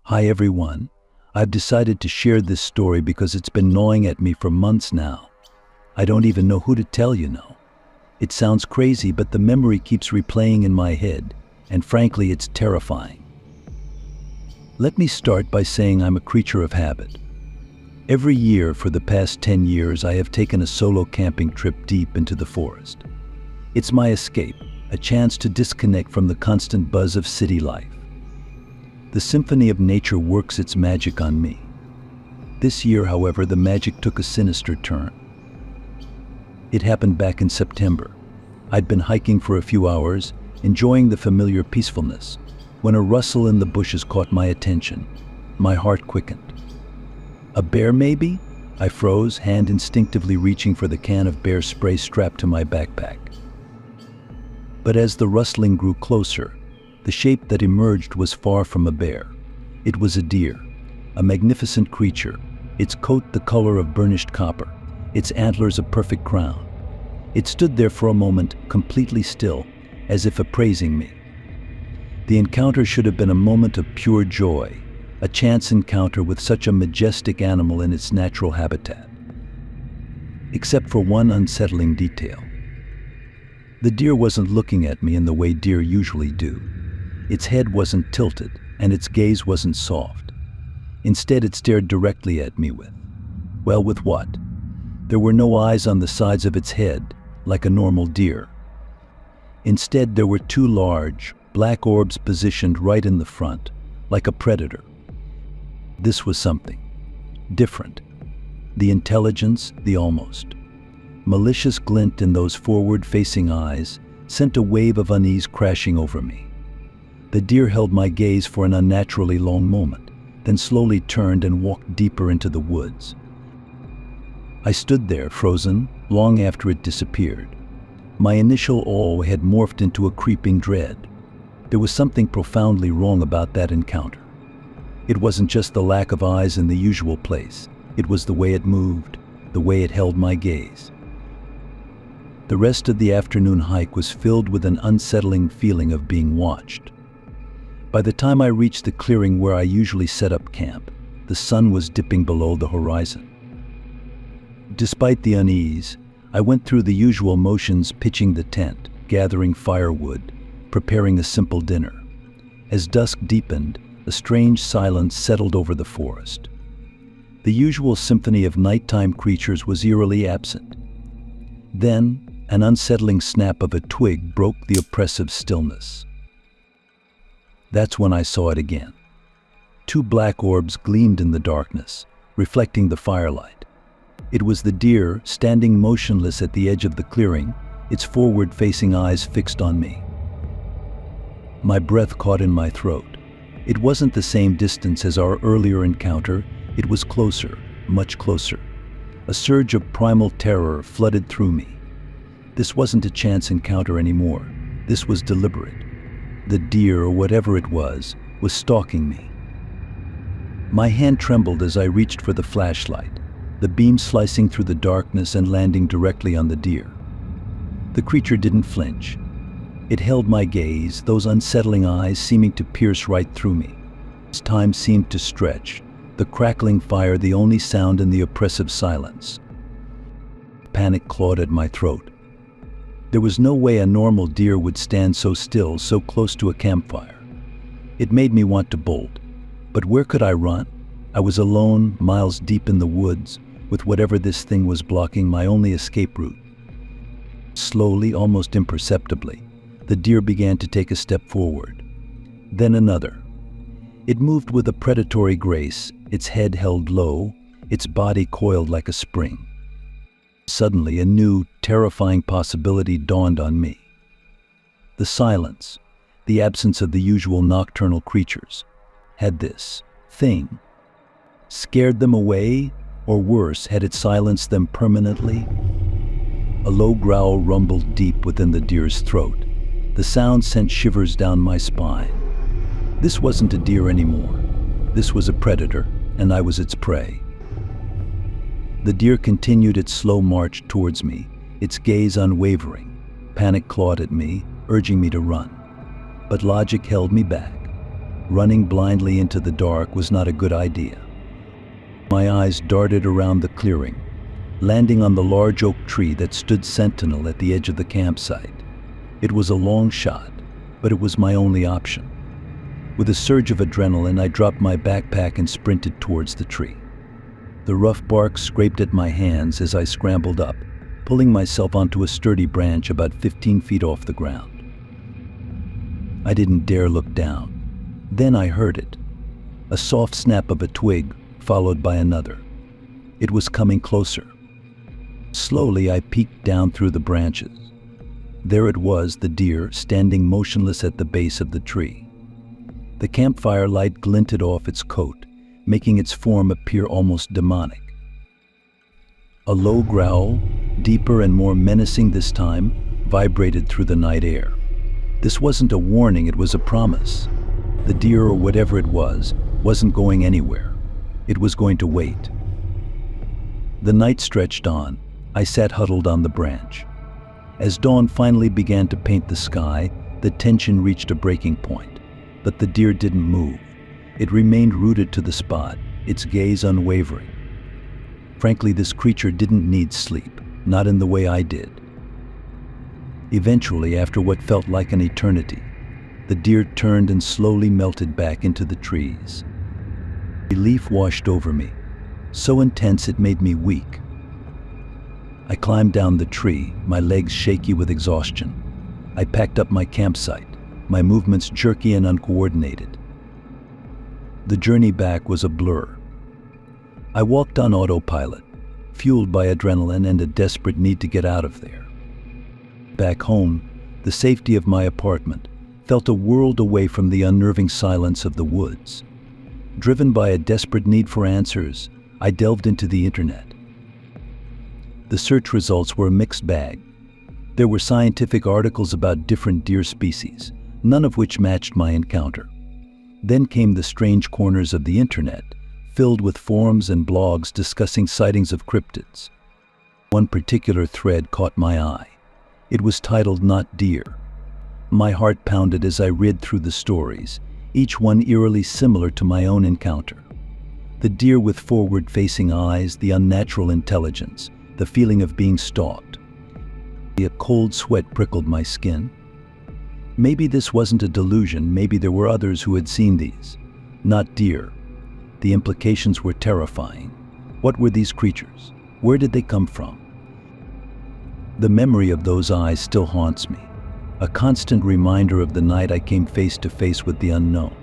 Hi everyone. I've decided to share this story because it's been gnawing at me for months now. I don't even know who to tell, you know. It sounds crazy, but the memory keeps replaying in my head, and frankly, it's terrifying. Let me start by saying I'm a creature of habit. Every year for the past 10 years, I have taken a solo camping trip deep into the forest. It's my escape, a chance to disconnect from the constant buzz of city life. The symphony of nature works its magic on me. This year, however, the magic took a sinister turn. It happened back in September. I'd been hiking for a few hours, enjoying the familiar peacefulness, when a rustle in the bushes caught my attention. My heart quickened. A bear, maybe? I froze, hand instinctively reaching for the can of bear spray strapped to my backpack. But as the rustling grew closer, the shape that emerged was far from a bear. It was a deer, a magnificent creature, its coat the color of burnished copper, its antlers a perfect crown. It stood there for a moment, completely still, as if appraising me. The encounter should have been a moment of pure joy, a chance encounter with such a majestic animal in its natural habitat. Except for one unsettling detail. The deer wasn't looking at me in the way deer usually do. Its head wasn't tilted, and its gaze wasn't soft. Instead, it stared directly at me with what? There were no eyes on the sides of its head, like a normal deer. Instead, there were two large, black orbs positioned right in the front, like a predator. This was something different. The intelligence, the almost malicious glint in those forward-facing eyes sent a wave of unease crashing over me. The deer held my gaze for an unnaturally long moment, then slowly turned and walked deeper into the woods. I stood there, frozen, long after it disappeared. My initial awe had morphed into a creeping dread. There was something profoundly wrong about that encounter. It wasn't just the lack of eyes in the usual place. It was the way it moved, the way it held my gaze. The rest of the afternoon hike was filled with an unsettling feeling of being watched. By the time I reached the clearing where I usually set up camp, the sun was dipping below the horizon. Despite the unease, I went through the usual motions, pitching the tent, gathering firewood, preparing a simple dinner. As dusk deepened, a strange silence settled over the forest. The usual symphony of nighttime creatures was eerily absent. Then, an unsettling snap of a twig broke the oppressive stillness. That's when I saw it again. Two black orbs gleamed in the darkness, reflecting the firelight. It was the deer, standing motionless at the edge of the clearing, its forward-facing eyes fixed on me. My breath caught in my throat. It wasn't the same distance as our earlier encounter. It was closer, much closer. A surge of primal terror flooded through me. This wasn't a chance encounter anymore. This was deliberate. The deer, or whatever it was stalking me. My hand trembled as I reached for the flashlight, the beam slicing through the darkness and landing directly on the deer. The creature didn't flinch. It held my gaze, those unsettling eyes seeming to pierce right through me. As time seemed to stretch, the crackling fire the only sound in the oppressive silence. Panic clawed at my throat. There was no way a normal deer would stand so still, so close to a campfire. It made me want to bolt. But where could I run? I was alone, miles deep in the woods, with whatever this thing was blocking my only escape route. Slowly, almost imperceptibly, the deer began to take a step forward. Then another. It moved with a predatory grace, its head held low, its body coiled like a spring. Suddenly, a new, terrifying possibility dawned on me. The silence, the absence of the usual nocturnal creatures, had this thing scared them away, or worse, had it silenced them permanently? A low growl rumbled deep within the deer's throat. The sound sent shivers down my spine. This wasn't a deer anymore. This was a predator, and I was its prey. The deer continued its slow march towards me, its gaze unwavering. Panic clawed at me, urging me to run. But logic held me back. Running blindly into the dark was not a good idea. My eyes darted around the clearing, landing on the large oak tree that stood sentinel at the edge of the campsite. It was a long shot, but it was my only option. With a surge of adrenaline, I dropped my backpack and sprinted towards the tree. The rough bark scraped at my hands as I scrambled up, pulling myself onto a sturdy branch about 15 feet off the ground. I didn't dare look down. Then I heard it. A soft snap of a twig, followed by another. It was coming closer. Slowly, I peeked down through the branches. There it was, the deer, standing motionless at the base of the tree. The campfire light glinted off its coat, making its form appear almost demonic. A low growl, deeper and more menacing this time, vibrated through the night air. This wasn't a warning, it was a promise. The deer, or whatever it was, wasn't going anywhere. It was going to wait. The night stretched on. I sat huddled on the branch. As dawn finally began to paint the sky, the tension reached a breaking point. But the deer didn't move. It remained rooted to the spot, its gaze unwavering. Frankly, this creature didn't need sleep, not in the way I did. Eventually, after what felt like an eternity, the deer turned and slowly melted back into the trees. Relief washed over me, so intense it made me weak. I climbed down the tree, my legs shaky with exhaustion. I packed up my campsite, my movements jerky and uncoordinated. The journey back was a blur. I walked on autopilot, fueled by adrenaline and a desperate need to get out of there. Back home, the safety of my apartment felt a world away from the unnerving silence of the woods. Driven by a desperate need for answers, I delved into the internet. The search results were a mixed bag. There were scientific articles about different deer species, none of which matched my encounter. Then came the strange corners of the internet, filled with forums and blogs discussing sightings of cryptids. One particular thread caught my eye. It was titled "Not Deer." My heart pounded as I read through the stories, each one eerily similar to my own encounter. The deer with forward-facing eyes, the unnatural intelligence, the feeling of being stalked. A cold sweat prickled my skin. Maybe this wasn't a delusion, maybe there were others who had seen these. Not deer. The implications were terrifying. What were these creatures? Where did they come from? The memory of those eyes still haunts me, a constant reminder of the night I came face to face with the unknown.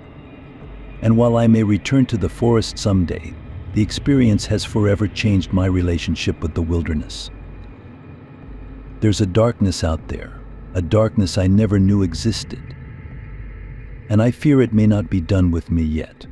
And while I may return to the forest someday, the experience has forever changed my relationship with the wilderness. There's a darkness out there, a darkness I never knew existed. And I fear it may not be done with me yet.